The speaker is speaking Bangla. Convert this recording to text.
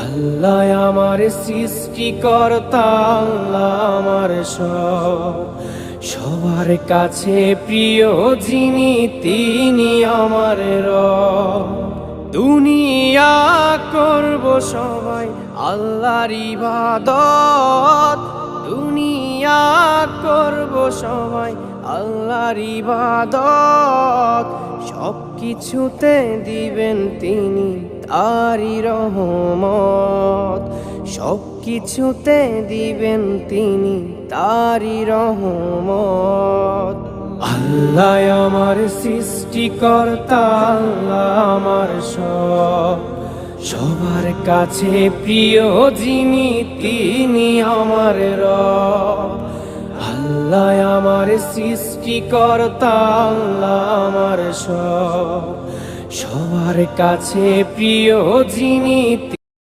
আল্লাহ আমার সৃষ্টিকর্তা, আল্লাহ আমার সব, সবার কাছে প্রিয় যিনি তিনি আমার রব। দুনিয়া করব সবাই আল্লাহর ইবাদত, দুনিয়া করব সবাই আল্লাহর ইবাদত, সব কিছুতে দিবেন তিনি তারি রহমত, সব কিছুতে দিবেন তিনি তারি রহমত। আল্লাহ আমার সৃষ্টিকর্তা, আল্লাহ আমার সব, সবার কাছে প্রিয় যিনি তিনি আমার রব। আল্লাহ আমার সৃষ্টিকর্তা, আল্লাহ আমার সব, সবার কাছে প্রিয় যিনি